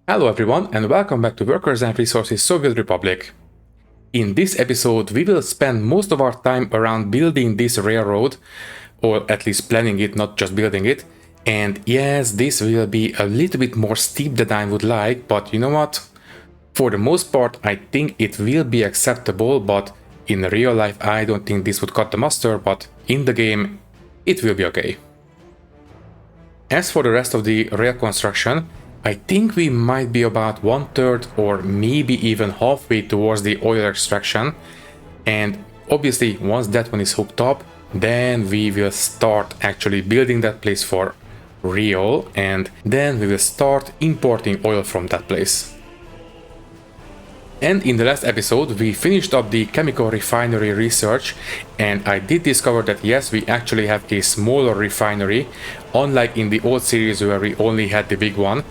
Hello everyone and welcome back to Workers and Resources Soviet Republic. In this episode we will spend most of our time around building this railroad, or at least planning it, not just building it. And yes, this will be a little bit more steep than I would like, but you know what? For the most part I think it will be acceptable, but in real life I don't think this would cut the mustard, but in the game it will be okay. As for the rest of the rail construction, I think we might be about 1/3 or maybe even halfway towards the oil extraction, and obviously once that one is hooked up, then we will start actually building that place for real, and then we will start importing oil from that place. And in the last episode we finished up the chemical refinery research, and I did discover that yes, we actually have a smaller refinery, unlike in the old series where we only had the big one.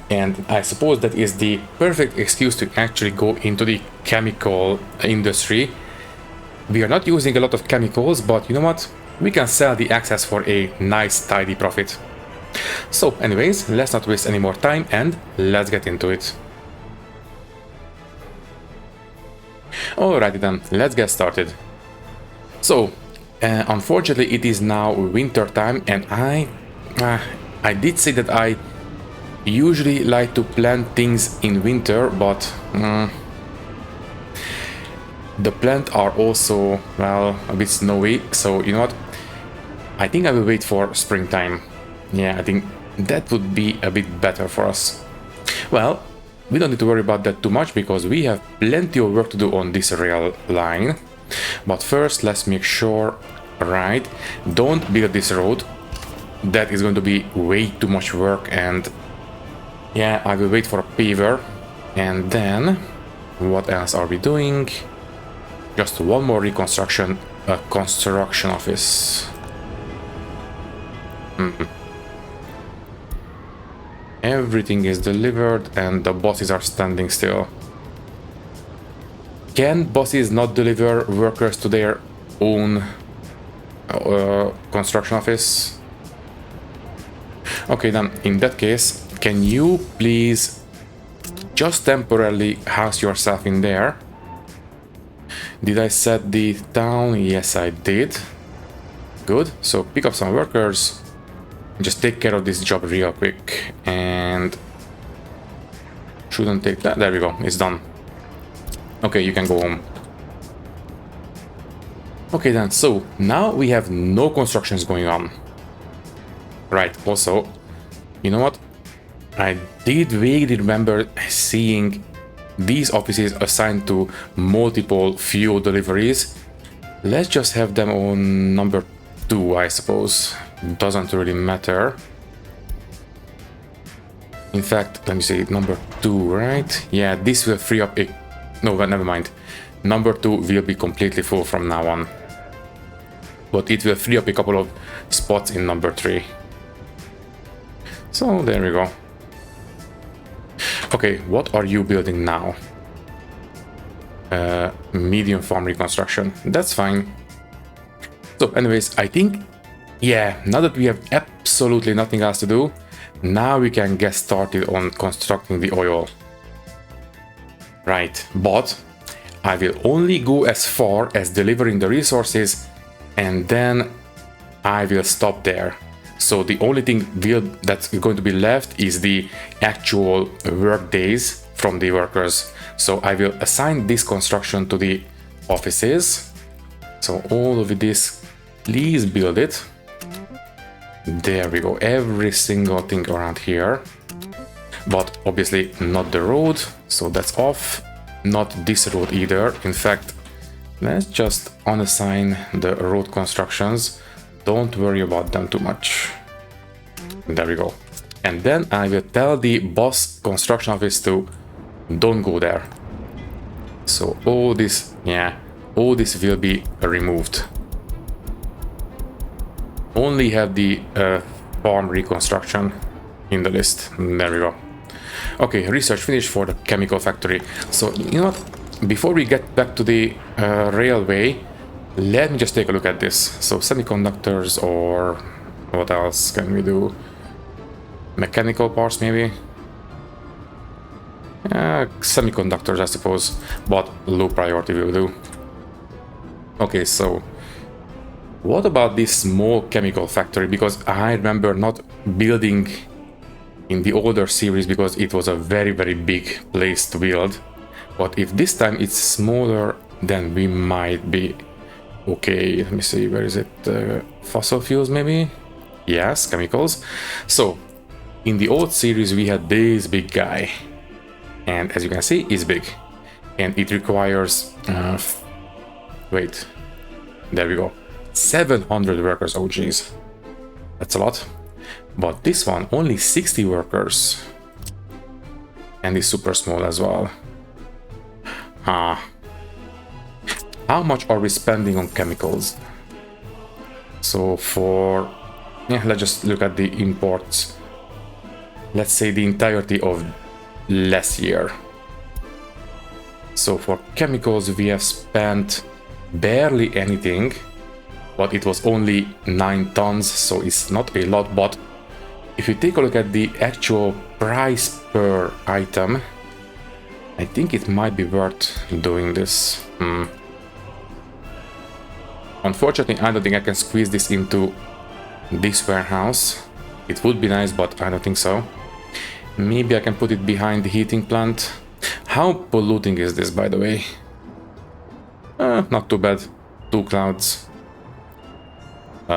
And I suppose that is the perfect excuse to actually go into the chemical industry. We are not using a lot of chemicals, but you know what? We can sell the excess for a nice tidy profit. So anyways, let's not waste any more time and let's get into it. Alrighty then, let's get started. So, unfortunately it is now winter time, and I did say that I usually like to plant things in winter, but the plants are also, well, a bit snowy, so you know what? I think I will wait for springtime. Yeah, I think that would be a bit better for us. Well, we don't need to worry about that too much because we have plenty of work to do on this rail line. But first, let's make sure, right, don't build this road. That is going to be way too much work, and yeah, I will wait for a paver. And then, what else are we doing? Just one more reconstruction, a construction office. Everything is delivered and the bosses are standing still. Can bosses not deliver workers to their own construction office? Okay, then in that case, can you please just temporarily house yourself in there? Did I set the town? Yes, I did. Good. So pick up some workers. Just take care of this job real quick, and shouldn't take that. There we go, it's done. Okay, you can go home. Okay then, so now we have no constructions going on. Right, also, you know what? I did vaguely remember seeing these offices assigned to multiple fuel deliveries. Let's just have them on number 2, I suppose. Doesn't really matter. In fact, let me say number 2, right? Yeah, this will free up a... No, but never mind. Number 2 will be completely full from now on. But it will free up a couple of spots in number 3. So there we go. Okay, what are you building now? Medium farm reconstruction. That's fine. So anyways, I think, yeah, now that we have absolutely nothing else to do, now we can get started on constructing the oil. Right, but I will only go as far as delivering the resources, and then I will stop there. So the only thing that's going to be left is the actual work days from the workers. So I will assign this construction to the offices. So all of this, please build it. There we go, every single thing around here. But obviously not the road, so that's off. Not this road either. In fact, let's just unassign the road constructions. Don't worry about them too much. There we go. And then I will tell the boss construction office to don't go there. So all this, yeah, all this will be removed. Only have the farm reconstruction in the list. There we go. Okay, research finished for the chemical factory. So you know what, before we get back to the railway, let me just take a look at this. So semiconductors, or what else can we do? Mechanical parts maybe. Semiconductors, I suppose, but low priority will do. Okay, so what about this small chemical factory? Because I remember not building in the older series because it was a very, very big place to build. But if this time it's smaller, then we might be okay. Let me see, where is it? Fossil fuels, maybe? Yes, chemicals. So in the old series we had this big guy, and as you can see, it's big, and it requires wait, there we go, 700 workers. Oh geez, that's a lot. But this one only 60 workers, and is super small as well. How much are we spending on chemicals? So for, yeah, let's just look at the imports. Let's say the entirety of last year. So for chemicals we have spent barely anything, but it was only 9 tons, so it's not a lot. But if you take a look at the actual price per item, I think it might be worth doing this. Unfortunately, I don't think I can squeeze this into this warehouse. It would be nice, but I don't think so. Maybe I can put it behind the heating plant. How polluting is this, by the way? Not too bad. 2 clouds.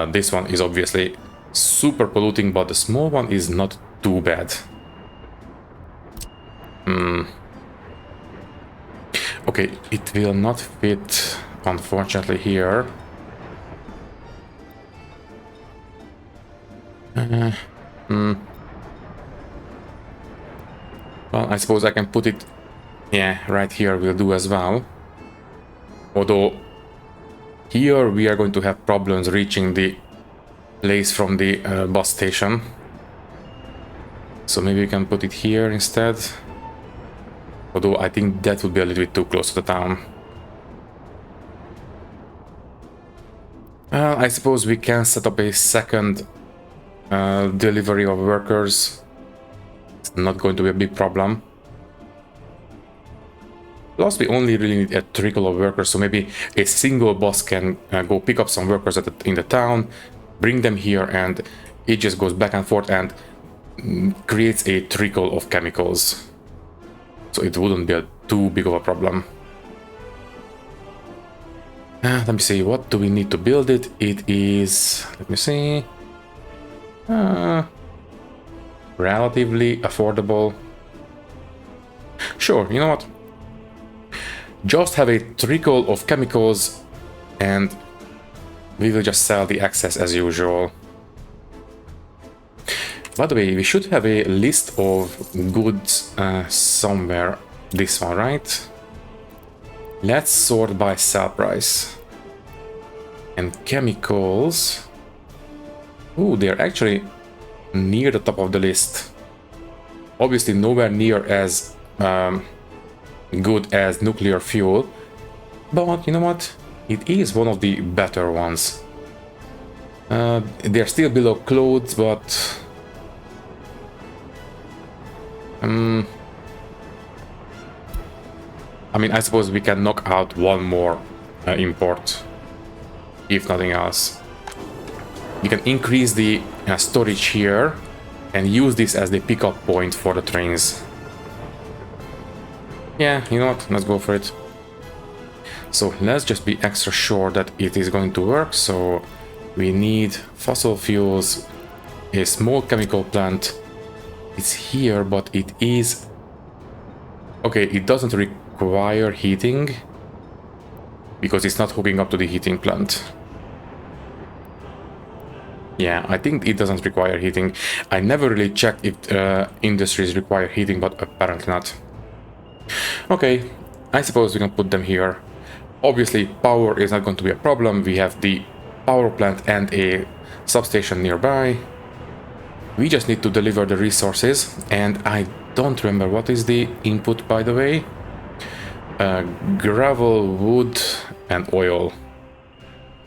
This one is obviously super polluting, but the small one is not too bad. Okay, it will not fit, unfortunately, here. Well, I suppose I can put it, yeah, right here will do as well. Although here we are going to have problems reaching the place from the bus station. So maybe we can put it here instead. Although I think that would be a little bit too close to the town. I suppose we can set up a second delivery of workers. It's not going to be a big problem. Plus, we only really need a trickle of workers, so maybe a single boss can go pick up some workers in the town, bring them here, and it just goes back and forth and creates a trickle of chemicals. So it wouldn't be too big of a problem. Let me see, what do we need to build it? It is, let me see, relatively affordable. Sure, you know what? Just have a trickle of chemicals and we will just sell the excess as usual. By the way, we should have a list of goods somewhere. This one, right? Let's sort by sell price. And chemicals. Ooh, they're actually near the top of the list. Obviously nowhere near as good as nuclear fuel, but you know what? It is one of the better ones. They're still below clothes, but I mean, I suppose we can knock out one more import, if nothing else. We can increase the storage here and use this as the pickup point for the trains. Yeah, you know what? Let's go for it. So let's just be extra sure that it is going to work. So we need fossil fuels, a small chemical plant. It's here, but it is... Okay, it doesn't require heating because it's not hooking up to the heating plant. Yeah, I think it doesn't require heating. I never really checked if industries require heating, but apparently not. Okay, I suppose we can put them here. Obviously, power is not going to be a problem. We have the power plant and a substation nearby. We just need to deliver the resources, and I don't remember what is the input, by the way. Gravel, wood, and oil.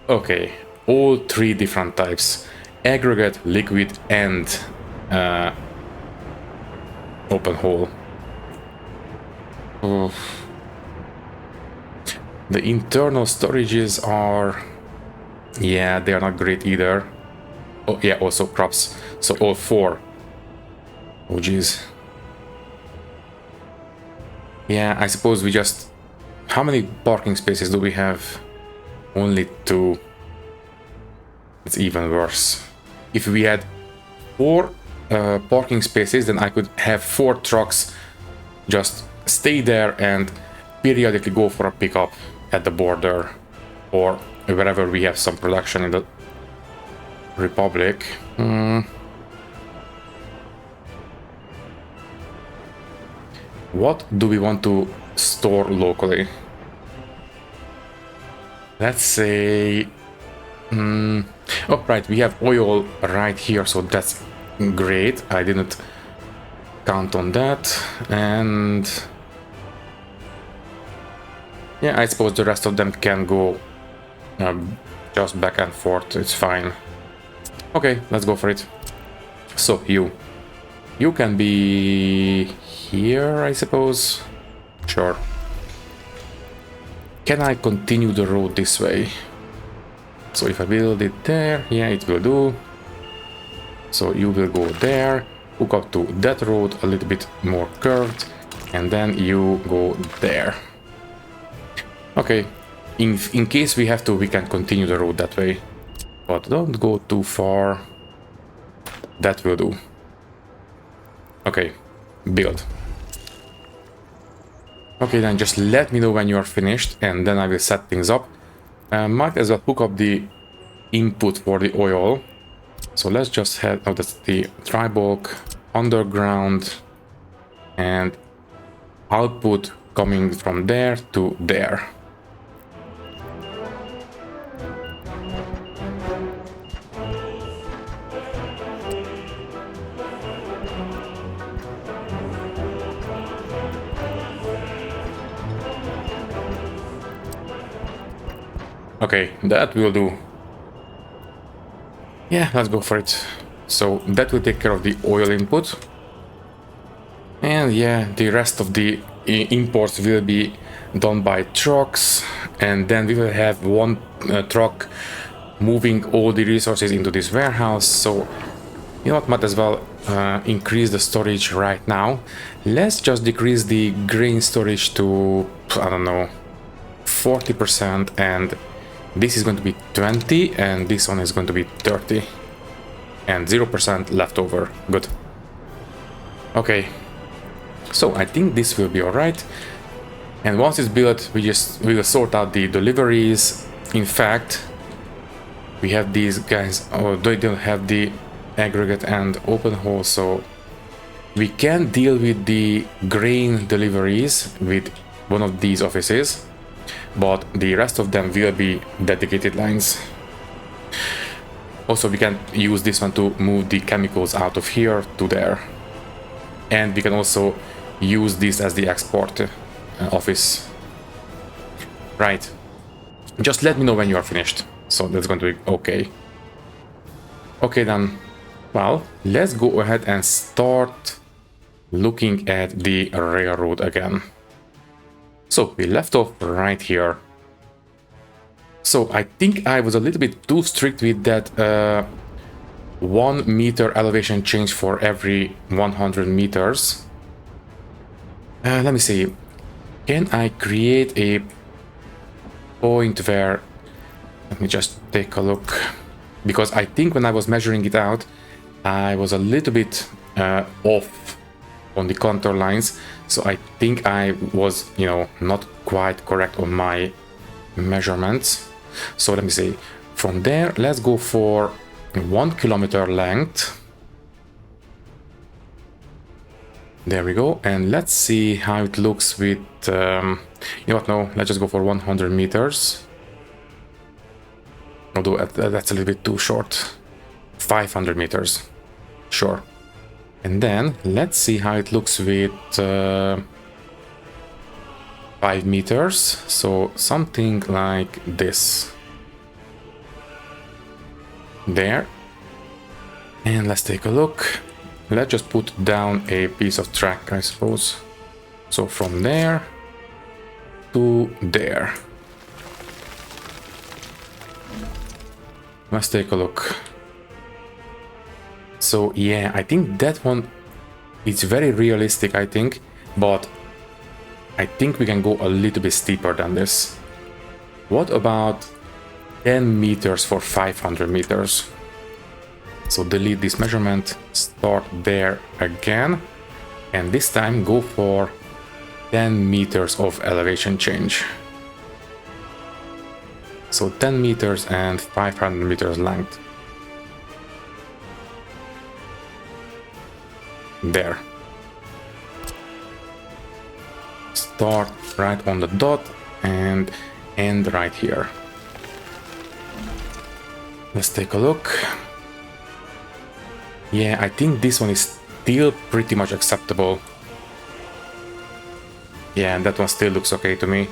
Okay, all 3 different types. Aggregate, liquid, and open hole. Oh. The internal storages are... yeah, they are not great either. Oh yeah, also crops. So all 4. Oh geez. Yeah, I suppose we just... how many parking spaces do we have? Only 2. It's even worse. If we had 4 parking spaces, then I could have 4 trucks just stay there and periodically go for a pickup at the border or wherever we have some production in the Republic. What do we want to store locally? Let's say... oh, right, we have oil right here, so that's great. I didn't count on that. And... yeah, I suppose the rest of them can go just back and forth. It's fine. Okay, let's go for it. So, you can be here, I suppose. Sure. Can I continue the road this way? So if I build it there, yeah, it will do. So you will go there, hook up to that road, a little bit more curved, and then you go there. Okay, in case we have to, we can continue the road that way. But don't go too far. That will do. Okay, build. Okay, then just let me know when you are finished, and then I will set things up. Might as well hook up the input for the oil. So let's just head... oh, that's the dry bulk, underground, and output coming from there to there. Okay, that will do. Yeah, let's go for it. So that will take care of the oil input. And yeah, the rest of the imports will be done by trucks. And then we will have one truck moving all the resources into this warehouse. So, you know what, might as well increase the storage right now. Let's just decrease the grain storage to, I don't know, 40%, and this is going to be 20, and this one is going to be 30. And 0% leftover. Good. Okay. So I think this will be alright. And once it's built, we will sort out the deliveries. In fact, we have these guys, oh, they don't have the aggregate and open hole, so we can deal with the grain deliveries with one of these offices. But the rest of them will be dedicated lines. Also, we can use this one to move the chemicals out of here to there. And we can also use this as the export office. Right. Just let me know when you are finished. So that's going to be okay. Okay then. Well, let's go ahead and start looking at the railroad again. So we left off right here. So I think I was a little bit too strict with that 1 meter elevation change for every 100 meters. Let me see. Can I create a point where... let me just take a look. Because I think when I was measuring it out, I was a little bit off on the contour lines. So I think I was, you know, not quite correct on my measurements. So let me see. From there, let's go for 1 kilometer length. There we go. And let's see how it looks with, you know what, no, let's just go for 100 meters. Although that's a little bit too short. 500 meters. Sure. And then let's see how it looks with 5 meters. So something like this. There. And let's take a look. Let's just put down a piece of track, I suppose. So from there, to there. Let's take a look. So yeah, I think that one, it's very realistic, I think, but I think we can go a little bit steeper than this. What about 10 meters for 500 meters? So delete this measurement, start there again, and this time go for 10 meters of elevation change. So 10 meters and 500 meters length. There. Start right on the dot and end right here. Let's take a look. Yeah, I think this one is still pretty much acceptable. Yeah, that one still looks okay to me.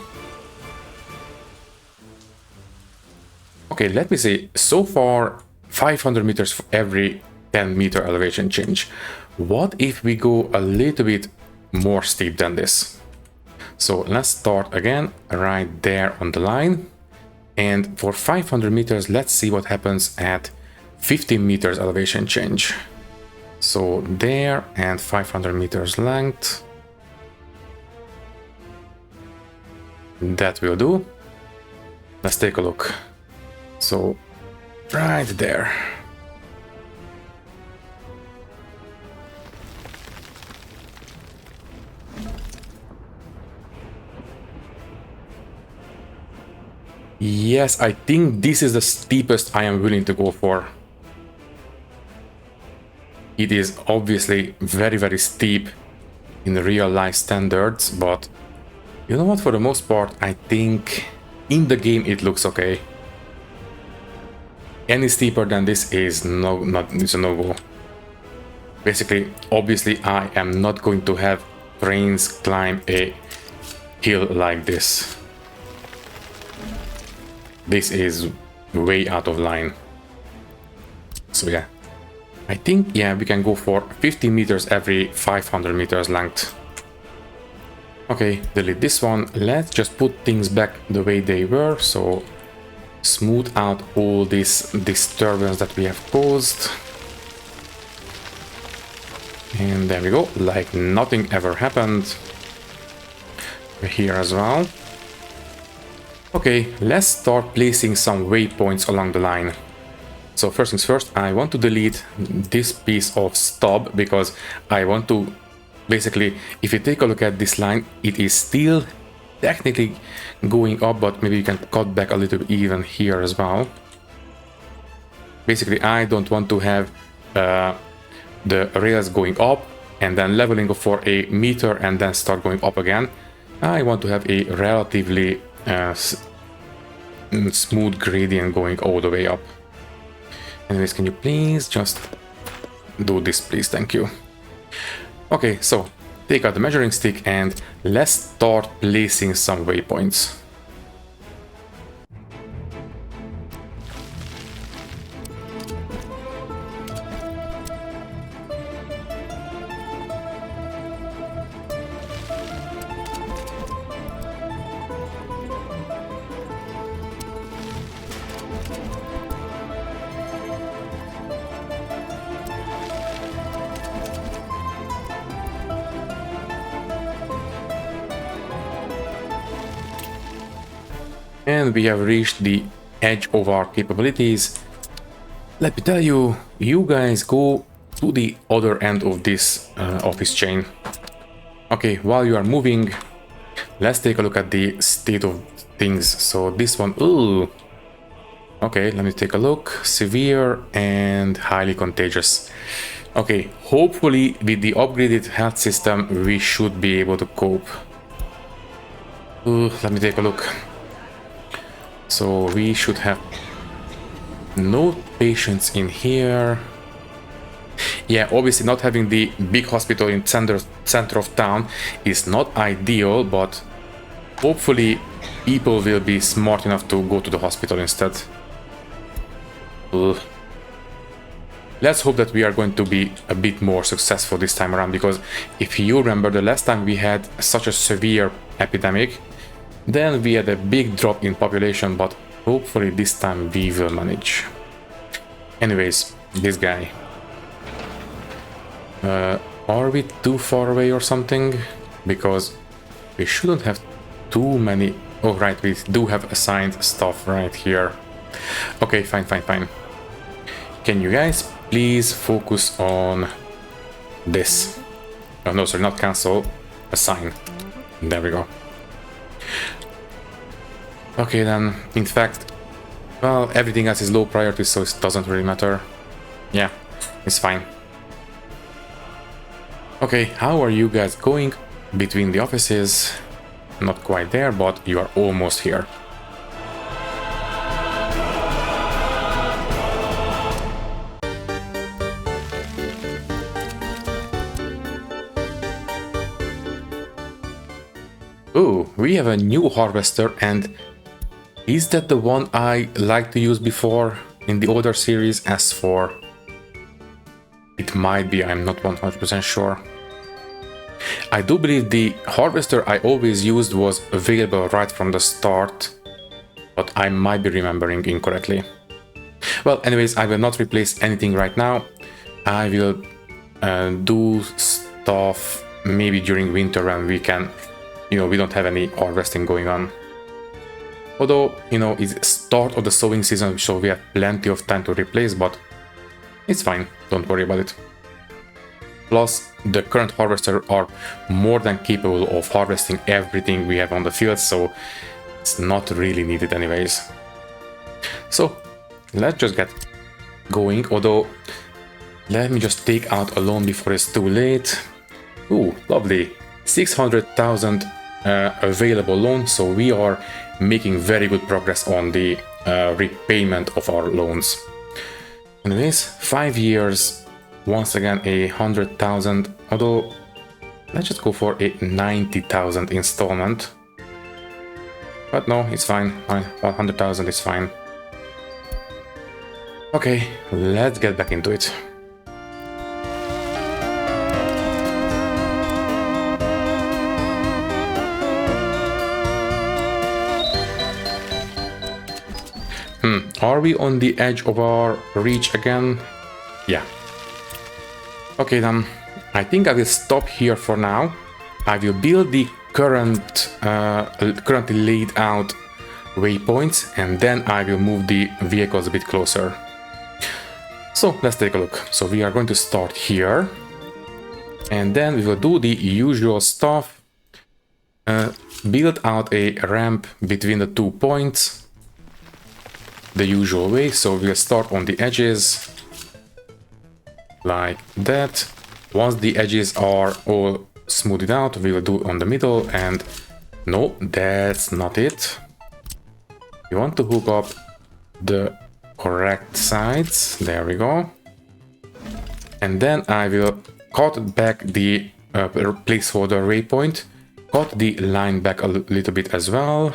Okay, let me see. So far, 500 meters for every 10 meter elevation change. What if we go a little bit more steep than this? So let's start again right there on the line. And for 500 meters, let's see what happens at 50 meters elevation change. So there and 500 meters length. That will do. Let's take a look. So right there. Yes, I think this is the steepest I am willing to go for. It is obviously very, very steep in real life standards, but you know what, for the most part, I think in the game it looks okay. Any steeper than this is it's a no-go. Basically, obviously, I am not going to have trains climb a hill like this. This is way out of line. So yeah, I think, yeah, we can go for 50 meters every 500 meters length. Okay, delete this one. Let's just put things back the way they were. So smooth out all this disturbance that we have caused. And there we go, like nothing ever happened. Here as well. Okay, let's start placing some waypoints along the line. So first things first, I want to delete this piece of stub because I want to basically, if you take a look at this line, it is still technically going up, but maybe you can cut back a little bit even here as well. Basically, I don't want to have the rails going up and then leveling up for a meter and then start going up again. I want to have a relatively smooth gradient going all the way up. Anyways, can you please just do this, please? Thank you. Okay, so take out the measuring stick and let's start placing some waypoints. And we have reached the edge of our capabilities. Let me tell you, you guys go to the other end of this office chain. Okay, while you are moving, let's take a look at the state of things. So this one, ooh. Okay, let me take a look. Severe and highly contagious. Okay, hopefully with the upgraded health system, we should be able to cope. Let me take a look. So we should have no patients in here. Yeah, obviously not having the big hospital in center of town is not ideal, but hopefully people will be smart enough to go to the hospital instead. Let's hope that we are going to be a bit more successful this time around, because if you remember the last time we had such a severe epidemic, Then we had a big drop in population, but hopefully this time we will manage. Anyways, this guy. Are we too far away or something? Because we shouldn't have too many... Oh, right, we do have assigned stuff right here. Okay, fine. Can you guys please focus on this? Oh, no, sorry, not cancel. Assign. There we go. Okay, then, in fact, well, everything else is low priority, so it doesn't really matter. Yeah, it's fine. Okay, how are you guys going between the offices? Not quite there, but you are almost here. Oh, we have a new harvester, and is that the one I liked to use before in the older series? S4. It might be, I'm not 100% sure. I do believe the harvester I always used was available right from the start, but I might be remembering incorrectly. Well, anyways, I will not replace anything right now. I will do stuff maybe during winter when we can, we don't have any harvesting going on. Although, it's start of the sowing season, so we have plenty of time to replace, but it's fine, don't worry about it. Plus, the current harvesters are more than capable of harvesting everything we have on the field, so it's not really needed anyways. So, let's just get going, although let me just take out a loan before it's too late. Ooh, lovely. 600,000 available loan, so we are making very good progress on the repayment of our loans. Anyways, 5 years. Once again, 100,000, although let's just go for a 90,000 installment. But no, it's fine. 100,000 is fine. Okay, let's get back into it. Are we on the edge of our reach again? Yeah. Okay, then I think I will stop here for now. I will build the currently laid out waypoints, and then I will move the vehicles a bit closer. So let's take a look. So we are going to start here, and then we will do the usual stuff. Build out a ramp between the 2 points, the usual way. So we'll start on the edges, like that. Once the edges are all smoothed out, we will do it on the middle, and no, that's not it. You want to hook up the correct sides. There we go. And then I will cut back the placeholder waypoint, cut the line back a little bit as well,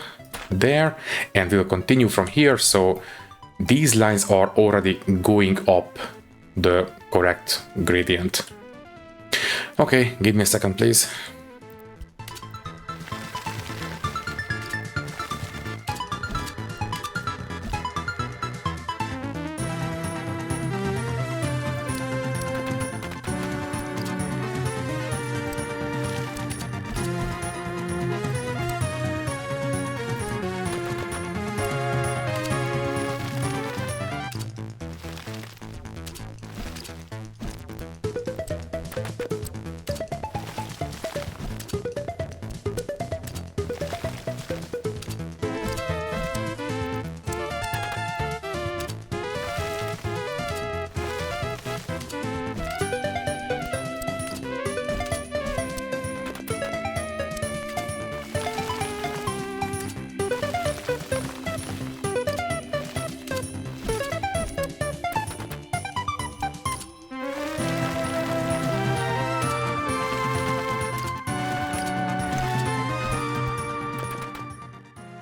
there, and we'll continue from here. So these lines are already going up the correct gradient. Okay, give me a second, please.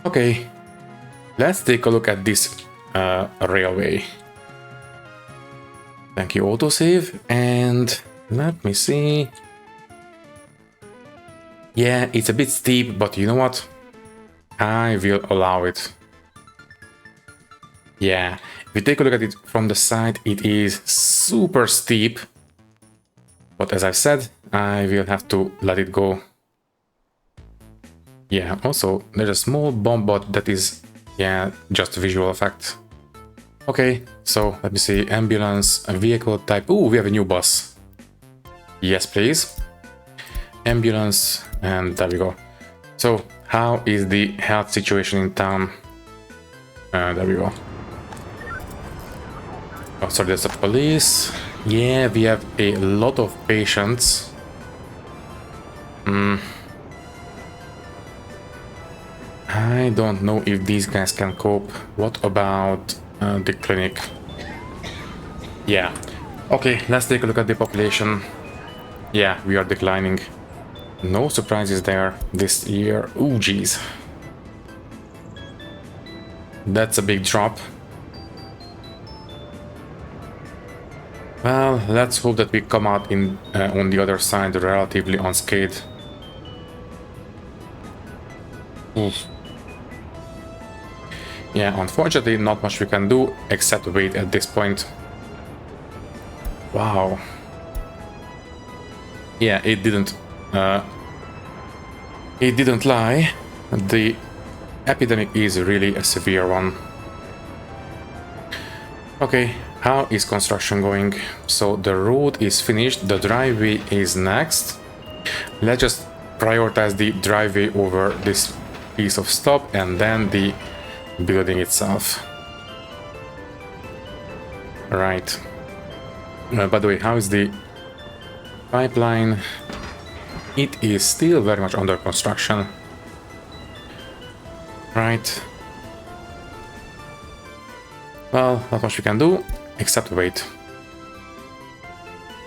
Okay, let's take a look at this railway. Thank you, autosave, and let me see. Yeah, it's a bit steep, but you know what? I will allow it. Yeah, if you take a look at it from the side, it is super steep. But as I said, I will have to let it go. Yeah, also, there's a small bomb, but that is, yeah, just a visual effect. Okay, so let me see, ambulance, a vehicle type. Ooh, we have a new bus. Yes, please. Ambulance, and there we go. So, how is the health situation in town? There we go. Oh, sorry, there's a police. Yeah, we have a lot of patients. I don't know if these guys can cope. What about the clinic? Yeah. Okay, let's take a look at the population. Yeah, we are declining. No surprises there this year. Ooh, geez. That's a big drop. Well, let's hope that we come out in on the other side relatively unscathed. Oof. Yeah, unfortunately, not much we can do except wait at this point. Wow. Yeah, it didn't lie. The epidemic is really a severe one. Okay, how is construction going? So the road is finished, the driveway is next. Let's just prioritize the driveway over this piece of stop and then the building itself. Right. By the way, how is the pipeline? It is still very much under construction. Right. Well, not much we can do, except wait.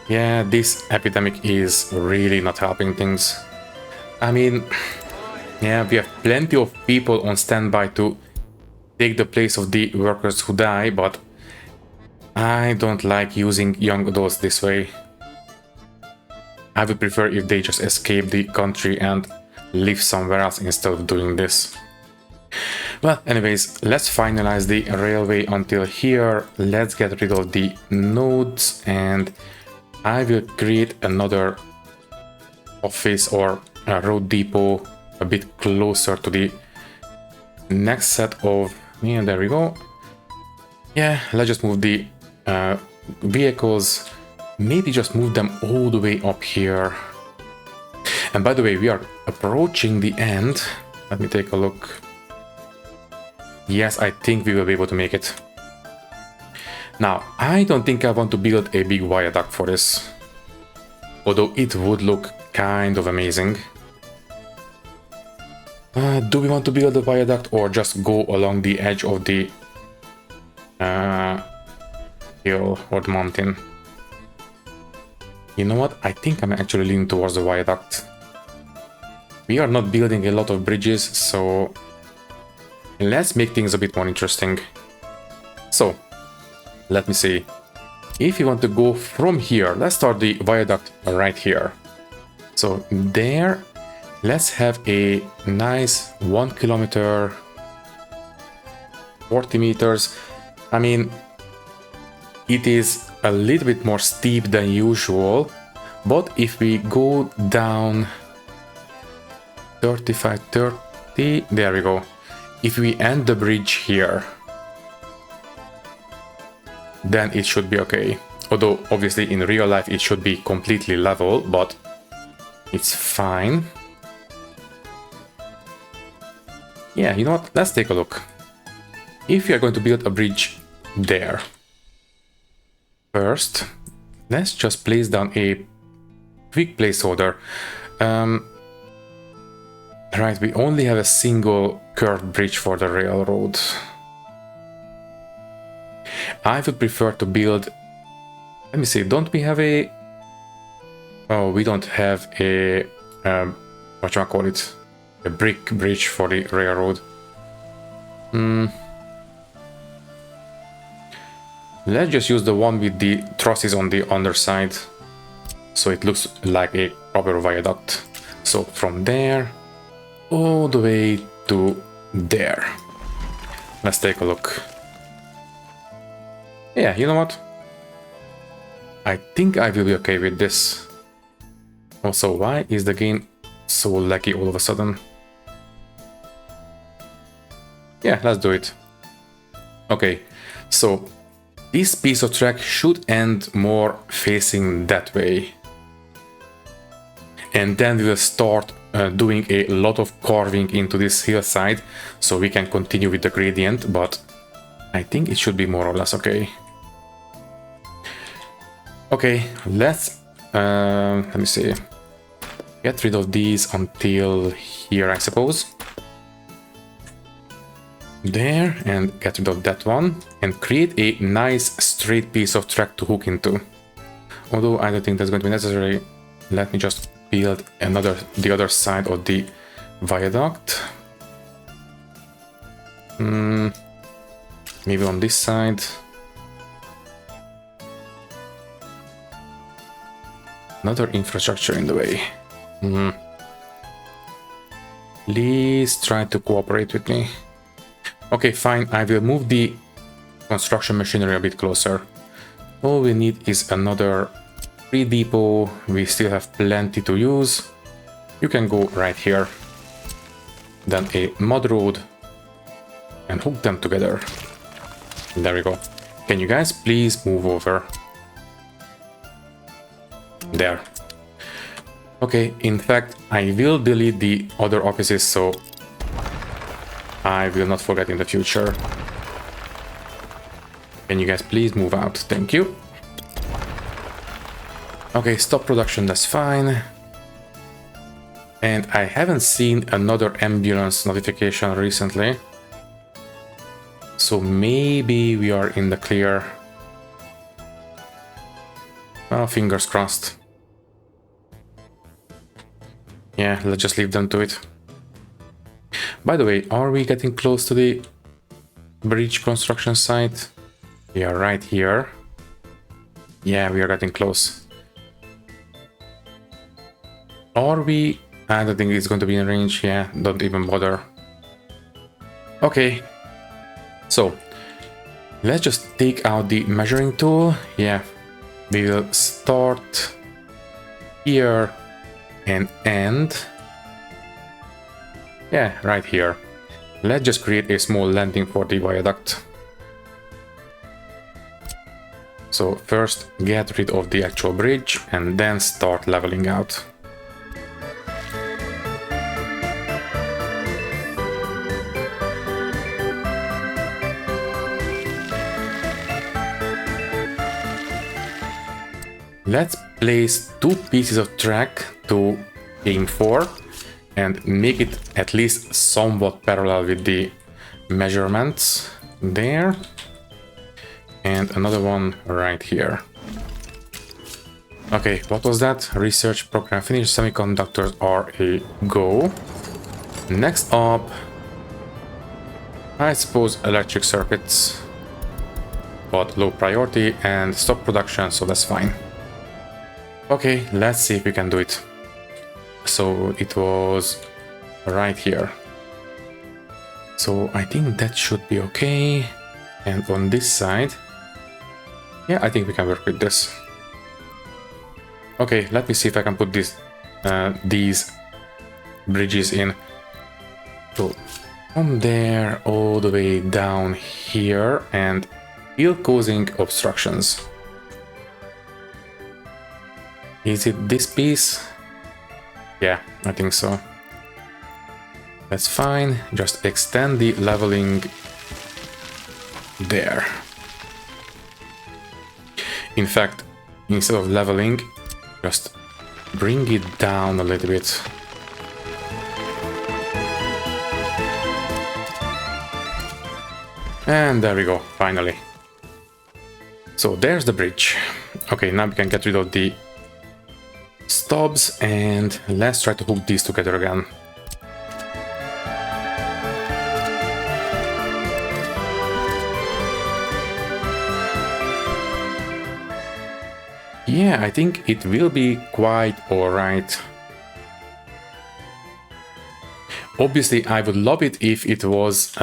Yeah, this epidemic is really not helping things. I mean, yeah, we have plenty of people on standby to take the place of the workers who die, but I don't like using young adults this way. I would prefer if they just escape the country and live somewhere else instead of doing this. Well, anyways, let's finalize the railway until here. Let's get rid of the nodes and I will create another office or a road depot a bit closer to the next set of... Yeah, there we go. Yeah, let's just move the vehicles. Maybe just move them all the way up here. And by the way, we are approaching the end. Let me take a look. Yes, I think we will be able to make it. Now, I don't think I want to build a big viaduct for this. Although it would look kind of amazing. Do we want to build a viaduct or just go along the edge of the hill or the mountain? You know what? I think I'm actually leaning towards the viaduct. We are not building a lot of bridges, so let's make things a bit more interesting. So, let me see. If you want to go from here, let's start the viaduct right here. So there, let's have a nice 1 kilometer, 40 meters. I mean, it is a little bit more steep than usual, but if we go down 35, 30, there we go. If we end the bridge here, then it should be okay. Although obviously in real life it should be completely level, but it's fine. Yeah, you know what? Let's take a look. If we are going to build a bridge there, first, let's just place down a quick placeholder. Right, we only have a single curved bridge for the railroad. I would prefer to build... Let me see, don't we have a... Oh, we don't have a... what shall I call it? A brick bridge for the railroad. Let's just use the one with the trusses on the underside. So it looks like a proper viaduct. So from there, all the way to there. Let's take a look. Yeah, you know what? I think I will be okay with this. Also, why is the game so laggy all of a sudden? Yeah, let's do it. Okay, so this piece of track should end more facing that way. And then we will start doing a lot of carving into this hillside, so we can continue with the gradient, but I think it should be more or less okay. Okay, let's, let me see, get rid of these until here, I suppose. There, and get rid of that one, and create a nice straight piece of track to hook into. Although I don't think that's going to be necessary, let me just build the other side of the viaduct. Maybe on this side. Another infrastructure in the way. Please try to cooperate with me. Okay, fine, I will move the construction machinery a bit closer. All we need is another free depot. We still have plenty to use. You can go right here. Then a mud road and hook them together. There we go. Can you guys please move over? There. Okay, in fact, I will delete the other offices, so I will not forget in the future. Can you guys please move out? Thank you. Okay, stop production, that's fine. And I haven't seen another ambulance notification recently. So maybe we are in the clear. Well, fingers crossed. Yeah, let's just leave them to it. By the way, are we getting close to the bridge construction site? We are right here. Yeah, we are getting close. Are we? I don't think it's going to be in range. Yeah, don't even bother. Okay. So, let's just take out the measuring tool. Yeah, we will start here and end. Yeah, right here. Let's just create a small landing for the viaduct. So first get rid of the actual bridge and then start leveling out. Let's place two pieces of track to aim for and make it at least somewhat parallel with the measurements there. And another one right here. Okay, what was that? Research program finished. Semiconductors are a go. Next up, I suppose electric circuits, but low priority, and stop production, so that's fine. Okay, let's see if we can do it. So it was right here. So I think that should be okay. And on this side, yeah, I think we can work with this. Okay, let me see if I can put these bridges in. So from there all the way down here and still causing obstructions. Is it this piece? Yeah, I think so. That's fine. Just extend the leveling there. In fact, instead of leveling, just bring it down a little bit. And there we go, finally. So there's the bridge. Okay, now we can get rid of the stubs and let's try to hook these together again. Yeah, I think it will be quite alright. Obviously, I would love it if it was,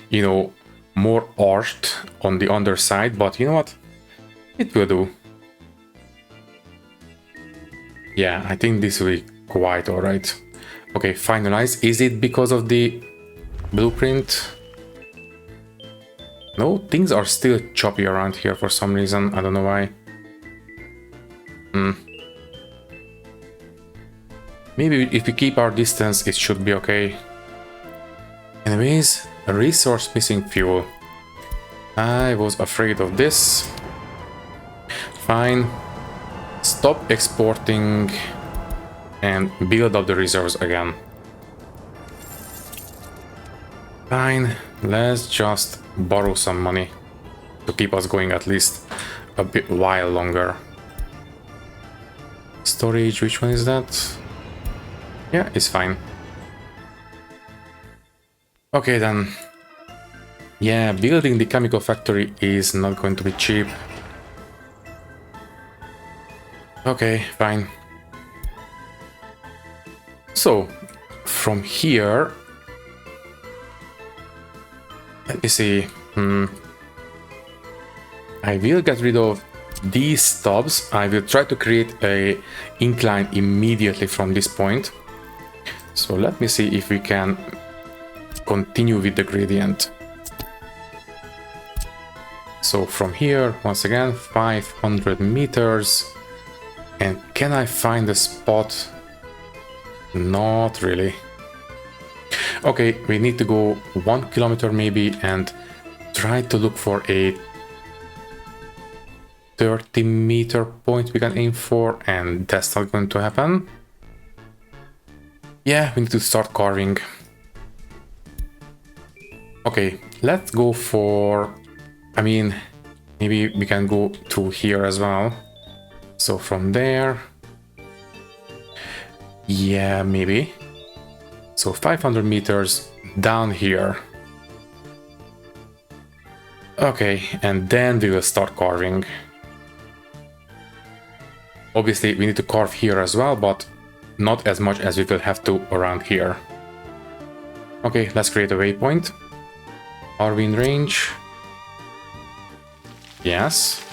you know, more arched on the underside, but you know what? It will do. Yeah, I think this will be quite alright. Okay, finalize. Is it because of the blueprint? No, things are still choppy around here for some reason. I don't know why. Maybe if we keep our distance, it should be okay. Anyways, a resource missing fuel. I was afraid of this. Fine. Stop exporting and build up the reserves again. Fine. Let's just borrow some money to keep us going at least a bit while longer. Storage, which one is that? Yeah, it's fine. Okay then. Yeah, building the chemical factory is not going to be cheap. Okay, fine. So, from here... Let me see. I will get rid of these stubs. I will try to create a incline immediately from this point. So let me see if we can continue with the gradient. So from here, once again, 500 meters. And can I find a spot? Not really. Okay, we need to go 1 kilometer maybe and try to look for a 30-meter point we can aim for, and that's not going to happen. Yeah, we need to start carving. Okay, let's go for... I mean, maybe we can go through here as well. So from there... Yeah, maybe. So 500 meters down here. Okay, and then we will start carving. Obviously, we need to carve here as well, but not as much as we will have to around here. Okay, let's create a waypoint. Are we in range? Yes.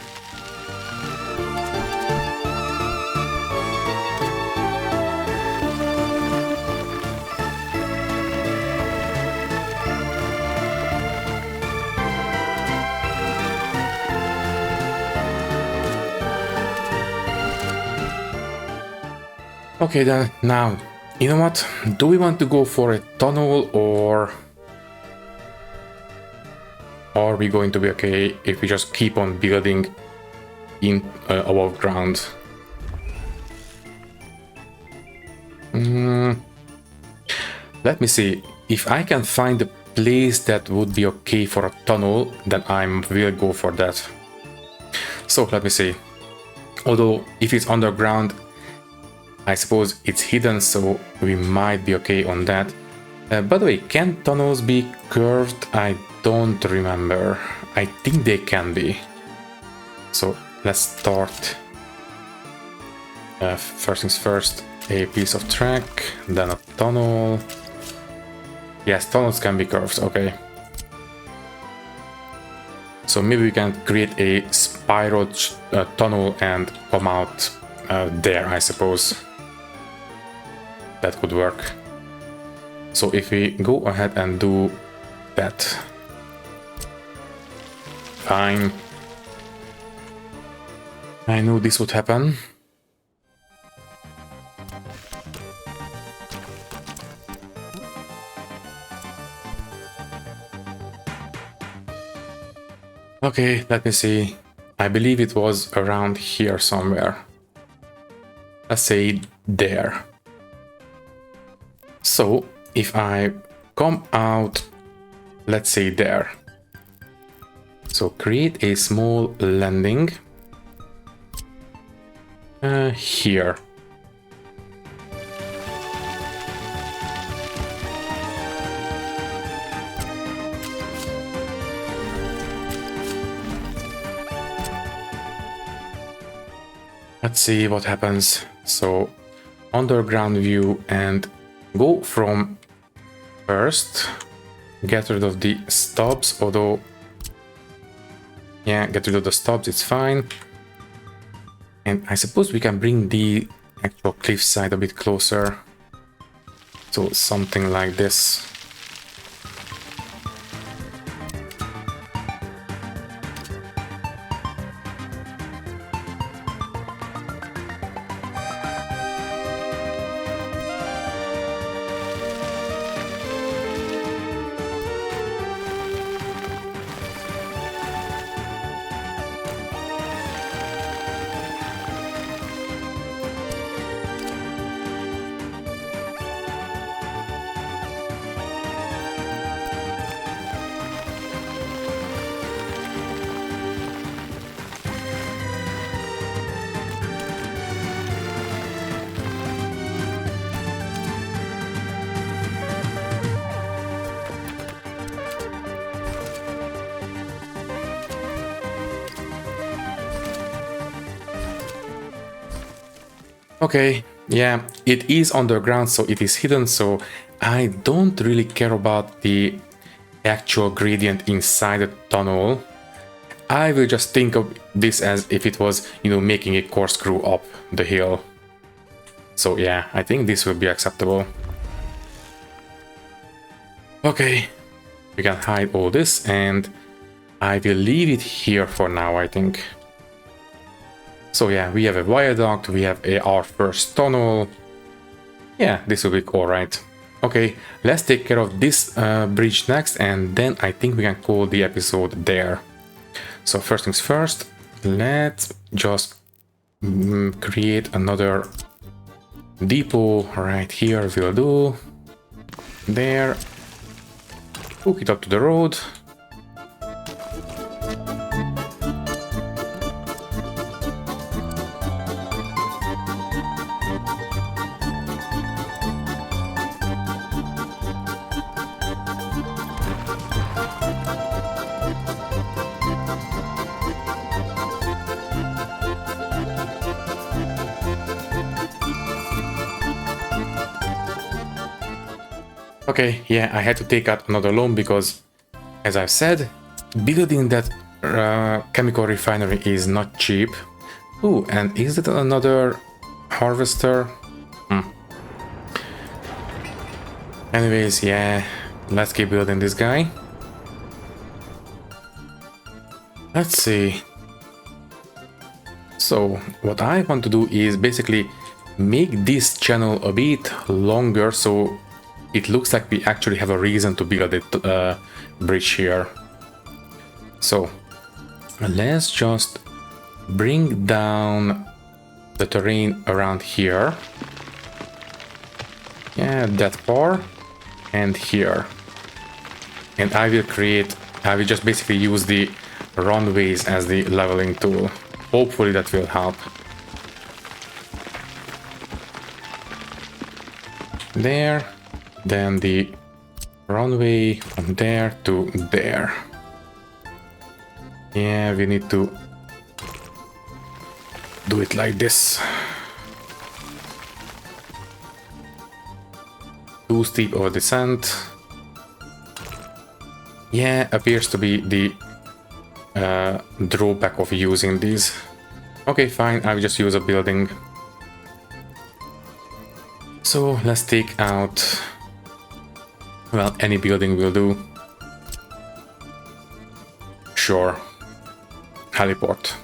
Okay then, now, you know what? Do we want to go for a tunnel, or are we going to be okay if we just keep on building in above ground? Let me see. If I can find a place that would be okay for a tunnel, then I will go for that. So let me see. Although if it's underground, I suppose it's hidden, so we might be okay on that. By the way, can tunnels be curved? I don't remember. I think they can be. So let's start. First things first, a piece of track, then a tunnel. Yes, tunnels can be curved, okay. So maybe we can create a spiral tunnel and come out there, I suppose. That could work. So if we go ahead and do that. Fine. I knew this would happen. Okay, let me see. I believe it was around here somewhere. Let's say there. So, if I come out, let's say there. So create a small landing here. Let's see what happens. So underground view and go from first get rid of the stubs, although yeah, get rid of the stubs, it's fine. And I suppose we can bring the actual cliffside a bit closer. So something like this. Okay, yeah, it is underground, so it is hidden, so I don't really care about the actual gradient inside the tunnel. I will just think of this as if it was, you know, making a corkscrew up the hill. So yeah, I think this will be acceptable. Okay, we can hide all this, and I will leave it here for now, I think. So yeah, we have a viaduct, we have our first tunnel. Yeah, this will be alright. Okay, let's take care of this bridge next, and then I think we can call the episode there. So first things first, let's just create another depot right here, will do. There. Hook it up to the road. Okay, yeah, I had to take out another loan because, as I've said, building that chemical refinery is not cheap. Ooh, and is it another harvester? Anyways, yeah, let's keep building this guy. Let's see. So, what I want to do is basically make this channel a bit longer, so it looks like we actually have a reason to build a bridge here. So let's just bring down the terrain around here. Yeah, that far and here. And I will just basically use the runways as the leveling tool. Hopefully that will help. There. Then the runway from there to there. Yeah, we need to do it like this. Too steep of a descent. Yeah, appears to be the drawback of using these. Okay, fine, I will just use a building. So let's take out, well, any building will do. Sure. Heliport.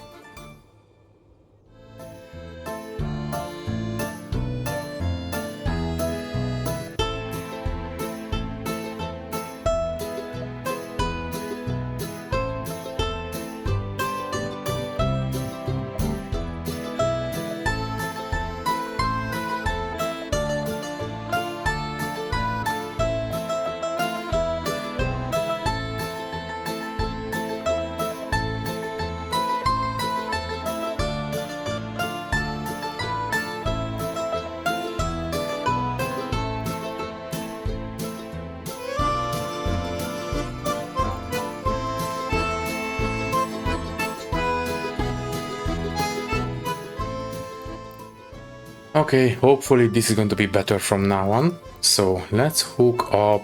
Okay, hopefully this is going to be better from now on. So let's hook up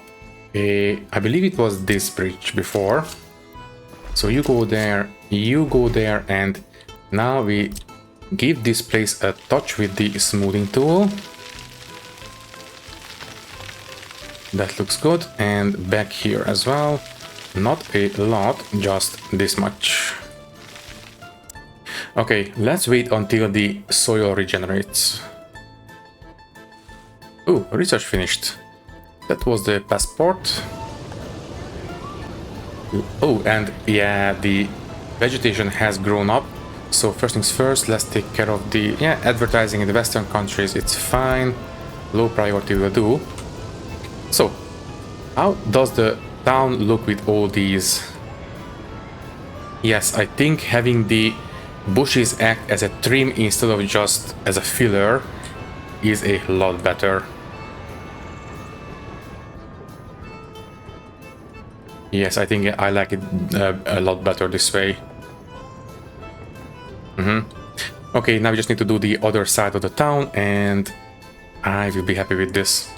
I believe it was this bridge before. So you go there, and now we give this place a touch with the smoothing tool. That looks good. And back here as well. Not a lot, just this much. Okay, let's wait until the soil regenerates. Oh, research finished. That was the passport. Oh, and yeah, the vegetation has grown up. So first things first, let's take care of the advertising in the Western countries. It's fine. Low priority will do. So, how does the town look with all these? Yes, I think having the bushes act as a trim instead of just as a filler is a lot better. Yes, I think I like it a lot better this way. Okay, now we just need to do the other side of the town and I will be happy with this.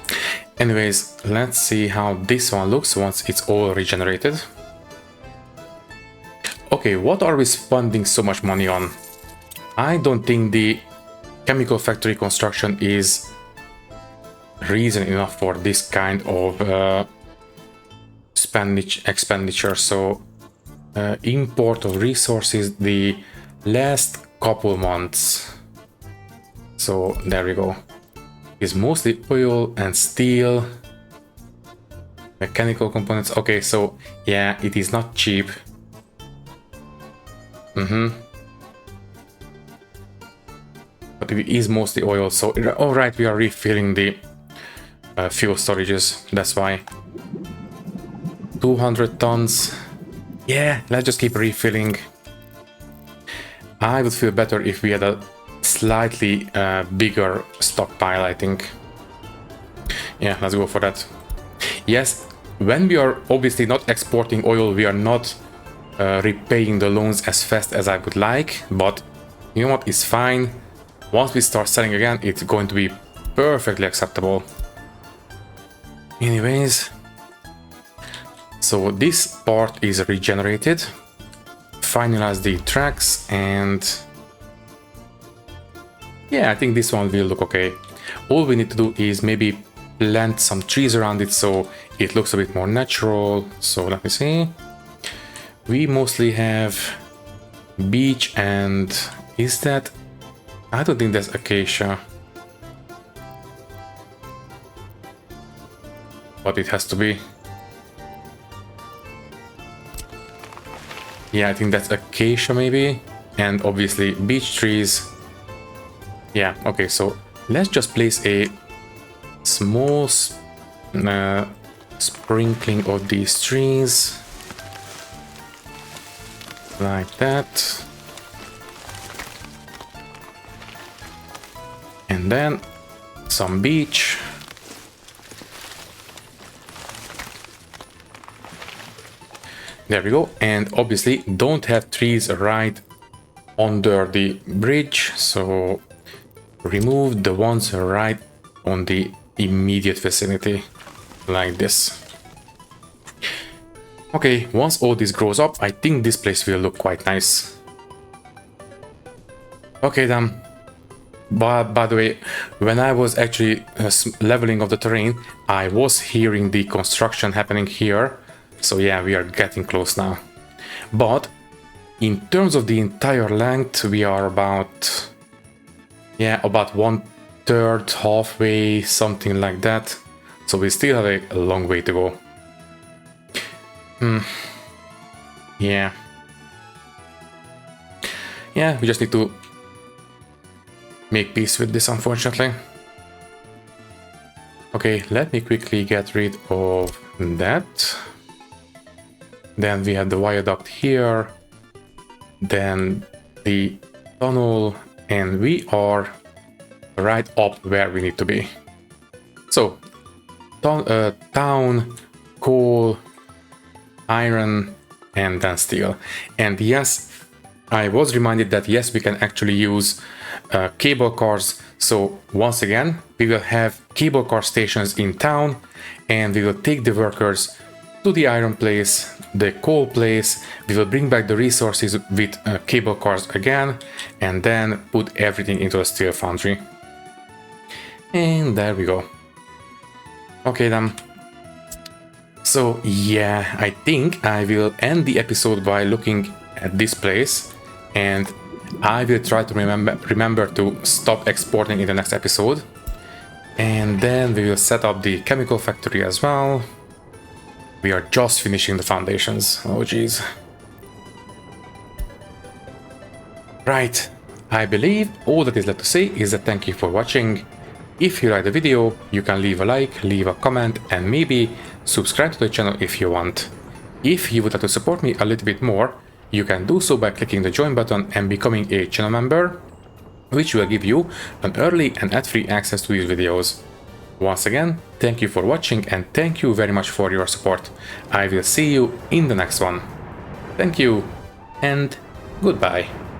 Anyways, let's see how this one looks once it's all regenerated. Okay, what are we spending so much money on? I don't think the chemical factory construction is reason enough for this kind of expenditure. So import of resources the last couple months. So there we go. Is mostly oil and steel, mechanical components. Okay, so yeah, it is not cheap. But it is mostly oil. So all right, we are refilling the fuel storages. That's why 200 tons. Yeah, let's just keep refilling. I would feel better if we had a slightly bigger stockpile, I think. Yeah, let's go for that. Yes, when we are obviously not exporting oil, we are not repaying the loans as fast as I would like, but you know what, it's fine. Once we start selling again, it's going to be perfectly acceptable. Anyways, so this part is regenerated. Finalize the tracks and yeah, I think this one will look okay. All we need to do is maybe plant some trees around it so it looks a bit more natural. So let me see. We mostly have beech and is that? I don't think that's acacia. But it has to be. Yeah, I think that's acacia maybe. And obviously beech trees. Yeah, okay, so let's just place a small sprinkling of these trees. Like that. And then some beech. There we go. And obviously don't have trees right under the bridge, so remove the ones right on the immediate vicinity, like this. Okay, once all this grows up, I think this place will look quite nice. Okay then. But by the way, when I was actually leveling of the terrain, I was hearing the construction happening here. So yeah, we are getting close now. But in terms of the entire length, we are about, yeah, about 1/3, halfway, something like that. So we still have a long way to go. Yeah. Yeah, we just need to make peace with this, unfortunately. Okay, let me quickly get rid of that. Then we have the viaduct here. Then the tunnel. And we are right up where we need to be. So, town, coal, iron, and then steel. And yes, I was reminded that yes, we can actually use cable cars. So once again, we will have cable car stations in town, and we will take the workers to the iron place, the coal place. We will bring back the resources with cable cars again, and then put everything into a steel foundry. And there we go. Okay then. So yeah, I think I will end the episode by looking at this place, and I will try to remember to stop exporting in the next episode. And then we will set up the chemical factory as well. We are just finishing the foundations. Oh geez. Right, I believe all that is left to say is that thank you for watching. If you like the video, you can leave a like, leave a comment, and maybe subscribe to the channel if you want. If you would like to support me a little bit more, you can do so by clicking the join button and becoming a channel member, which will give you an early and ad-free access to these videos. Once again, thank you for watching, and thank you very much for your support. I will see you in the next one. Thank you, and goodbye.